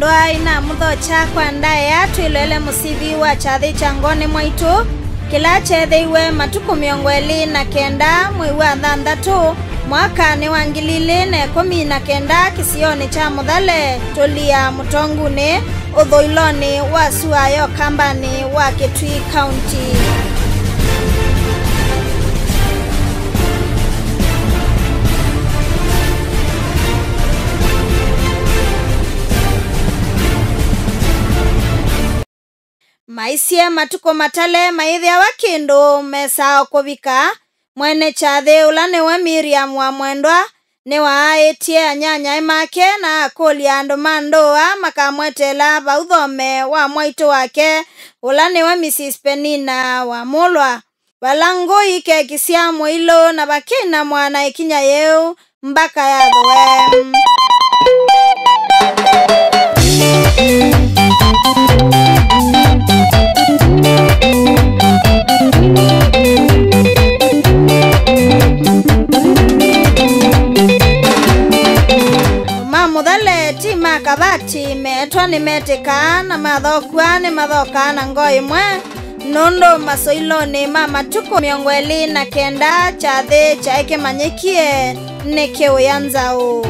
lwa ina mutho cha kwa ndaya twilele musivi wa chathi changoni mwaitu kila chethiwe matuku 29 mwei wa thanthatu mwaka ni wa 2019 kisioni cha Muthale tulia mutonguni uthoiloni wa Suayo kambani wa Kitui County. Maisie matuko matale maithia wa kindu mesa kuvika mwene chathi ulane wa Miriam wa Mwendwa ni waaetie anyanya make na akoli andu mandoa makamwetela bauthome wa mwaitu wake ulane wa Mrs. Penina wa Mulwa balango ike kisia mwilo na bakina mwana ikinya yeu mbaka ya thwe. Muthale tima kabati metwa ni metika na mathokwa ni mathoka na ngoi mwe nondo masoiloni mama tuko 29 chathi chaike manyikie ni kiuyanzao.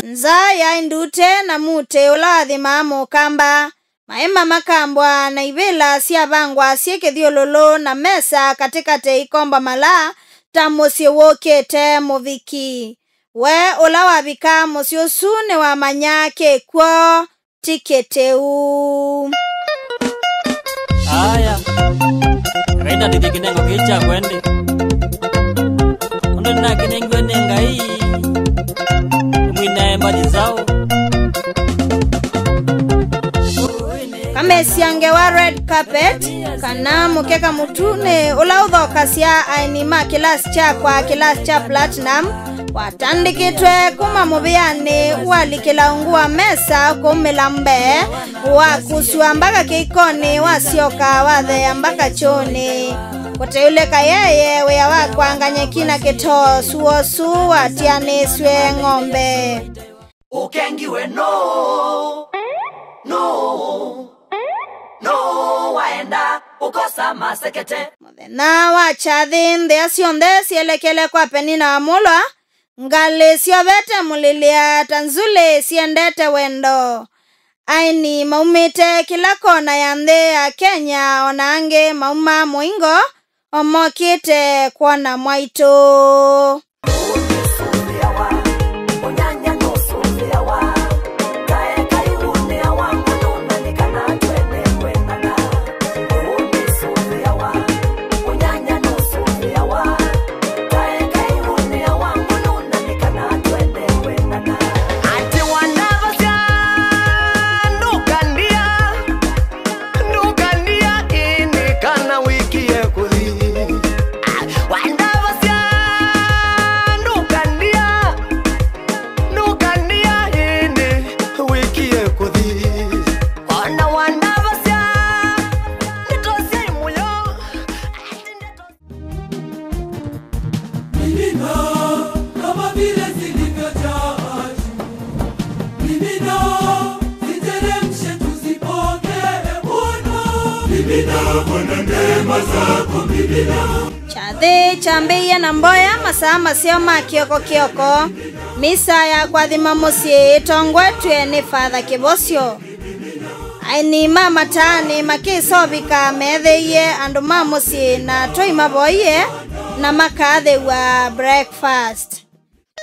Nza ya indute na mute ulathi mamu kamba maema makambwa na ivela siya vangwa sieke thiololo na mesa katika te ikomba mala ta musi wokete muviki we ula wavika musi usune wa manyake kwa tiketeu. Aya kaita dikikinengo kicha kwende undo na kinengwe nengai mwina embaji zao kamesiange wa red carpet kana mukeka mutune ula uthoka sia ainima kilasi cha kwa kilasi cha platinum watandikitwe kuma mubiani walikila ungua mesa kumila mbe wakusua mbaka kikoni wasioka wathe mbaka choni kote yule kayeye wea wakwanganye kina kito suosu watianiswe ng'ombe ukengiwe no waenda ukosa masekete muthena wa chathi nthia sionthe sielekele kwa Penina wa Mulwa ngali siovete mulilia tanzule siendete wendo aini maumite kila kona ya nthi ya Kenya onange mauma muingo omokite kuona mwaitu. Chathi chambiye na mboya masaa masio makioko kioko misa ya kwathima musi tongwetwe ni Father Kibosio aini mama tani makisovika metheiye andu mamusi na toima boiye na makathe wa breakfast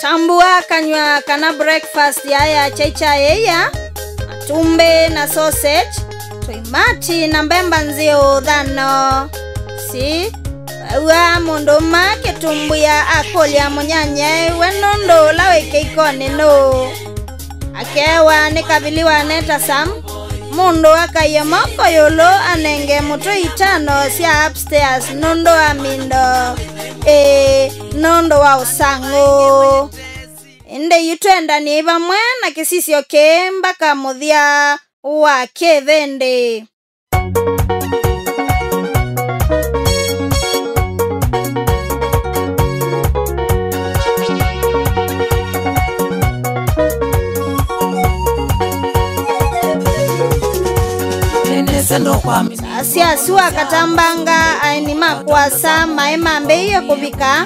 tambua kanywa kana breakfast yaya chaicha yeya matumbe na sausage toimati na mbemba nzio dhano si wa mundu make tumbuya akolia munyanye wenondo laweke ikone no akewa nikabiliwa neta sam mundu akaiye moko yolo anenge mutu 5 sia upstairs nondo amindo nondo wa usango ende yutwenda ni bamwe na kisisio ke mbaka muthia wa kevende. asiasua katambanga aini makwasa maema mbeiye kubika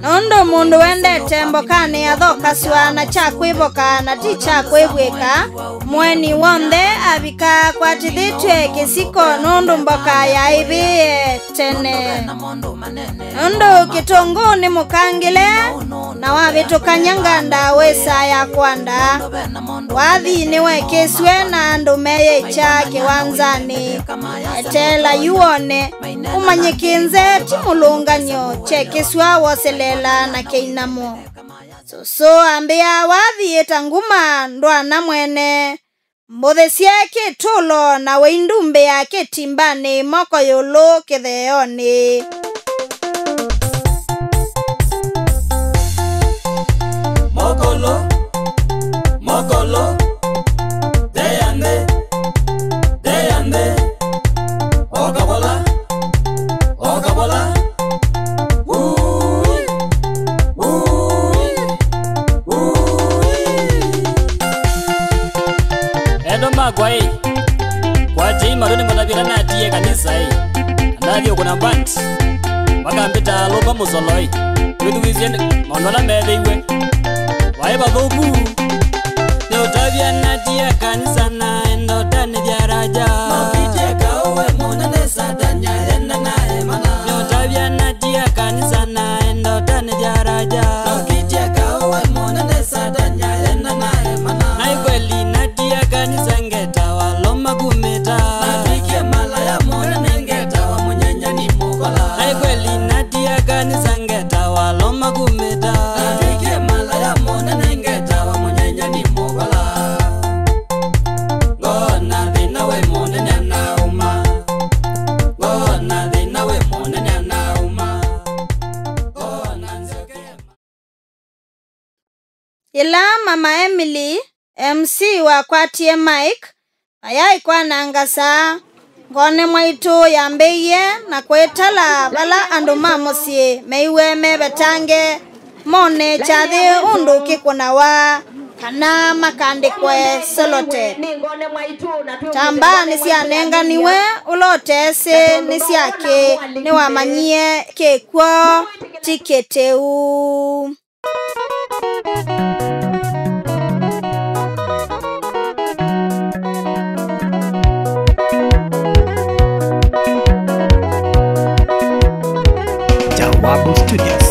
nondo mundu wendete mbokani athokaswa na chakwiboka na ti chakwibwika mweni wonthe abika kwatithitwe kisiko nundu mboka yaibiye tene nundu kitungu ni mukangile na wavitukanyanganda wesa ya kwanda wathi niwe kiswe na ndume cha kiwanzani etela yuone umanyikinze timulunganyo chekiswa woselela na keinamo so ambia wathi etanguma ndwana mwene mbothesie kitulo na weindumbe ya kitimbani moko yulu kitheoni Mokolo deyande Okabola Edo magwai kwa jima runi mwanabira na tiye kanisa hii Anavyo kuna band Wakambita lopa muzoloi Witu wiziende maunona medeiwe Waiba vogu Neotavia na tiye kanisa na endotani diaraja Makijeka uwe munene sadanya enda na emana Neotavia na tiye kanisa na endotani diaraja Makijeka uwe munene sadanya enda na emana Naikweli na tiye kanisa ngeta waloma kumeta Nafikie mala ya munene ngeta wa munyenya ni mukola Naikweli na tiye kanisa ngeta waloma kumeta Nafikie mala ya munene ngeta wa munyenya ni mukola Gona dhina we munene anauma Gona dhina we munene anauma Gona nzokema ila mama Emily MC wa kwatie Mike ayai kwa nangasa ngone mwaitu yambeiye na kwetala bala andu mamusie meiwe mebetange mone chathi undu kikuna wa kana makandikwe solote tamba nisianenganiwe ulotese nisiake niwamanyie kekwo tiketeu Jawabu Studios.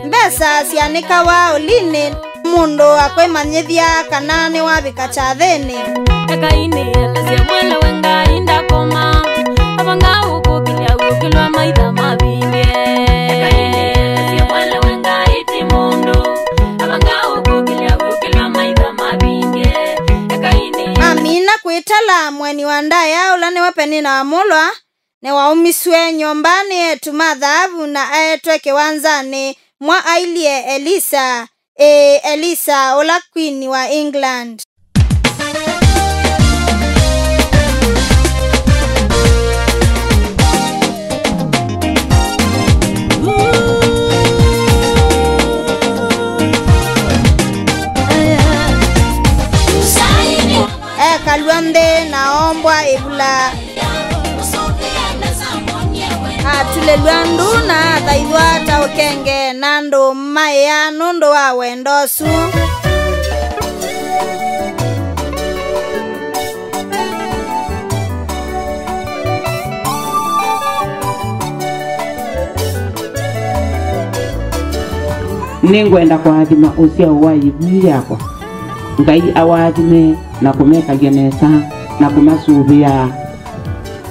mbesa sianika wa ulini mundu akwimanyithia kana ni wabika chathini Ekaini elezia mwele wenga inda koma Abanga ukokilia ukilwa maitha mabinge Ekaini elezia mwele wenga iti mundu Abanga ukokilia ukilwa maitha mabinge Ekaini amina kwitala mweni wa ndaya ula ni wapeni na wamulwa ni waumiswe nyombani etu madhabu na aetwe kiwanzani mwa ailie Elisa ula queen wa England kaluande na ombwa ibula atule lwandu na thaithwa ta ukenge nandu maya nundu wa wendosu ningwenda kwathima usia wa ibu yakwa ngai awathime na kumekagia nesa na kumasuvia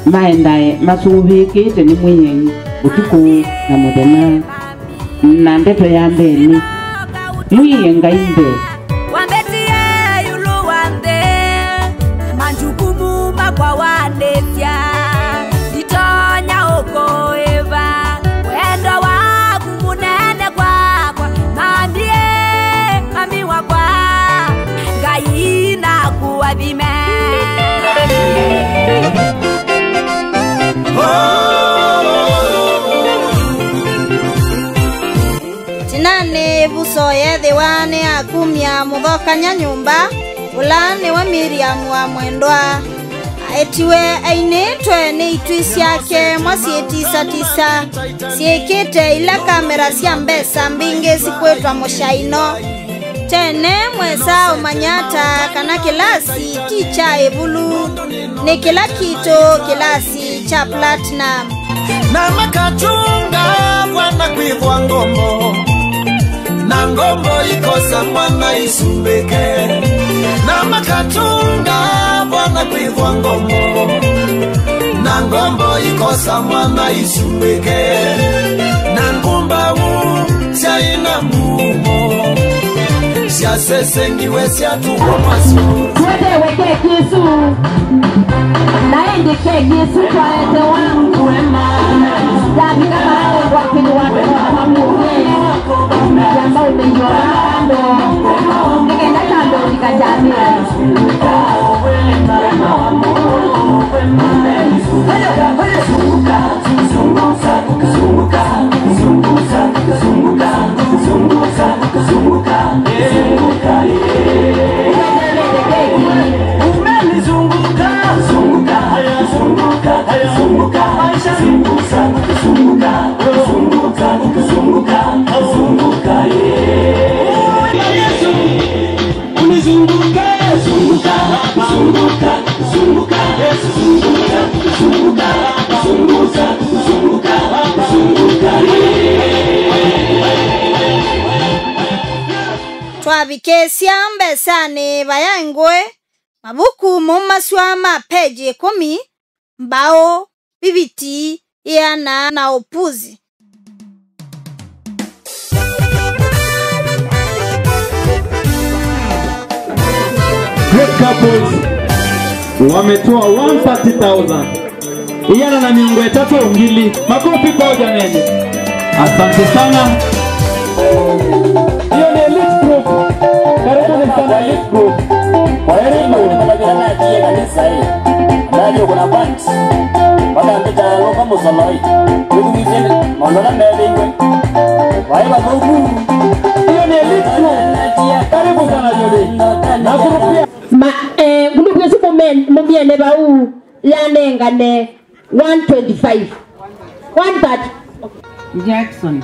maendae masuvikite ni mwiyei utuku na muthenya na ndeto ya mbeni mwiye ngai mbe Wambetie yulu wande Manjukumu makwa wandefya Itonya oko eva Wendo waku munene kwakwa Mambie wakwa Ngai na kuwathime tinane vuso yethi wane akumia muthokanya nyumba ulani wa Miriam wa mwendwa etiwe ainitwe ni itwi ciake mwasietisa siekite ila kamera cia mbesa mbingi sikwetwa mushaino tene mwesa umanyata kana kilasi ticha ebulu ni kila kito kilasi cha platinum na makatunga wana kuivwa ngombo na ngombo ikosa mwana isumbeke na makatunga wana kuivwa ngombo na ngombo ikosa mwana isumbeke na ngumba chaina mumo sia sesengiwe sia tuwa masu twende weke Yesu naende ke Yesu kwa ete wangu wema Dabi kama hao wakini watu wa mungu Jamba umejua kando Nikenda kando nikajami Twabikesia mbesani bayangwe mabuku mumaswa mapeji 10 mbao bibiti yana na opuzi Great couples wametoa 130,000 iyana na miungo 3 ungili makofi kwa jameni. Asante sana. Hiyo ni elite group. Karibuni sana elite group. Kwa elimu tunabadilana atie kanisa hii ndio kuna band baba mbita loka musoloi kudumize mondola mbele waiba goku hiyo ni elite group. Karibu sana Jodi. Na grupia group yesu mumbie ne bau lanengane 125 130 Jackson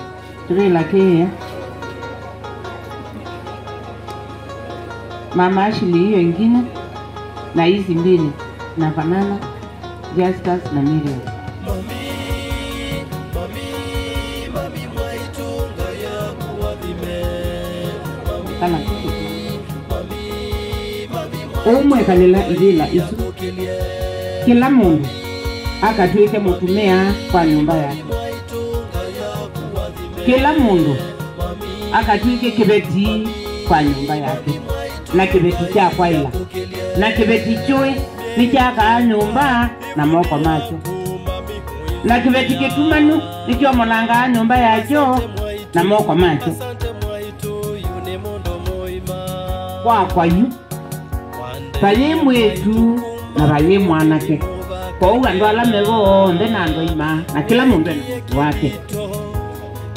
Trila kia Mama Ashley hiyo ingine na hizi mbili na Banana Justus na Miriam. Kana kitu umwe kalela idila isu kila mundu akatwike mutumia kwa nyumba yake kila mundu akatwike kibeti kwa nyumba yake na kibeti cha kwaila na kibeti chwe ni cha nyumba na moko macho na kibeti kitumanu ni cho molanga nyumba yacho na moko macho kwa yu kaye mwetu na baye mwanake kwa ugandwa la mego nde nando ima na kila mundu wake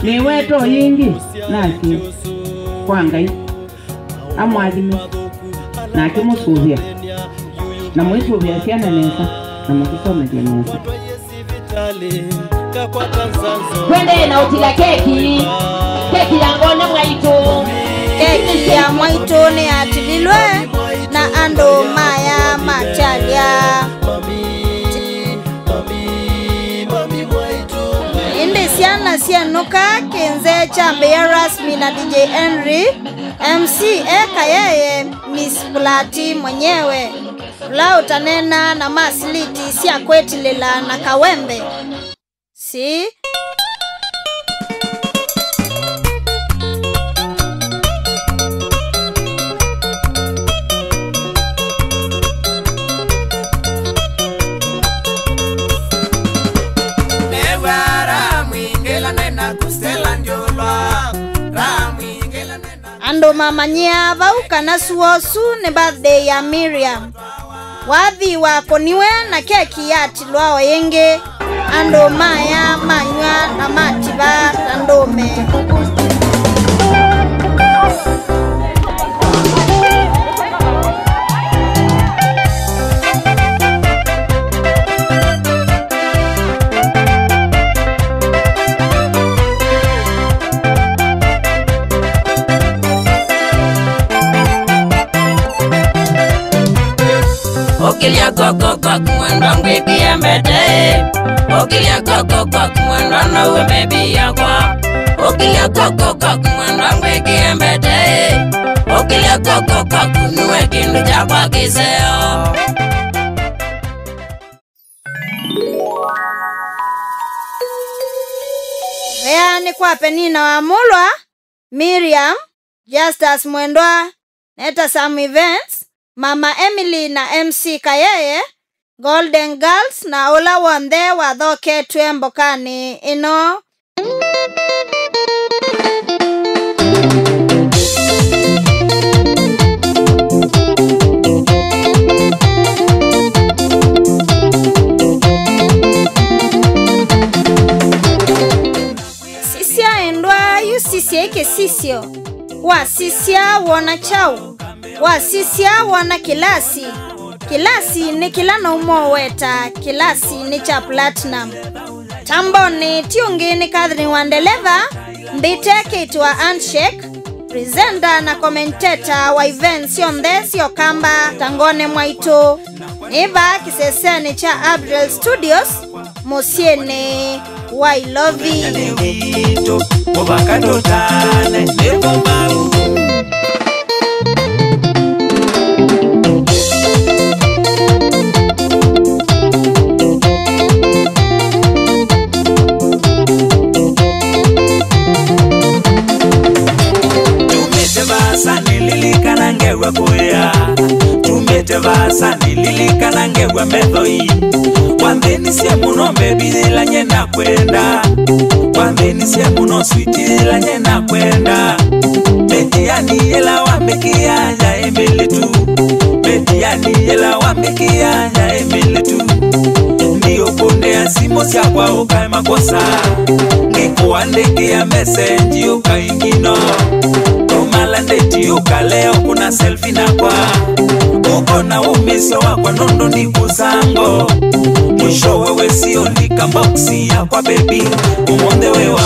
ni weto yingi nasi kwa ngai amwadime na kimusubia na mwisubia siana nesa na mkisome nesa twende na utila keki ya ngone mwaitu keki ya mwaitu ni atililwe na ando maya machalia indi siana sianuka kenze chambe ya rasmi na DJ Henry MC eka yeye Miss Plati mwenyewe la utanena na masliti siya kwetilila na kawembe si ando mamanyia vauka na suosu ni birthday ya Miriam wathi wako niwe na keki ya tilwao yenge ando maya manywa na matiba andome Okilia koko kwa kumwendo ngwiki ya mbete. Okilia koko kwa kumwendo na uwe baby yakwa. Okilia koko kwa kumwendo ngwiki ya mbete. Okilia koko kwa kunuwe kindu chakwa kiseo. Rea ni kwa Penina wa Mulwa, Miriam, Justus Mwendwa, Neta Sam Events, Mama Emily na MC Kayeye, Golden Girls na Ola Wande wa Dhoke Tuembokani ino. Sisia endwa yu sisia ike sisio. Wa sisia wana chau. Wa sisia wana kilasi. Kilasi ni kilana umo weta. Kilasi ni cha platinum. Tambo ni tiungi ni Catherine Wandeleva. Mbite kitu wa Handshake. Presenter na commentator wa events yonde sio kamba tangone mwaitu. Niba kiseseni cha Abdel Studios. Mosiene I love you. Tumetevasa nililikana ngewe kuya. Tumetevasa nililikana ngewe methoi. Wandeni siya muno baby la nyena kwenda. Wandeni siya muno sweetie la nyena kwenda. Betiani yela wamekia ya emele tu. Betiani yela wamekia ya emele tu. Ndiyo konde ya simo siya kwa ukae makosa. Ngikuwa ndeke ya message ukaingino. Kumala ndeti ukaleo kuna selfie na kwa. Uko na umiso wako nondo ni kusango. Mwisho wewe sio lika boxi ya kwa baby. Umonde wewa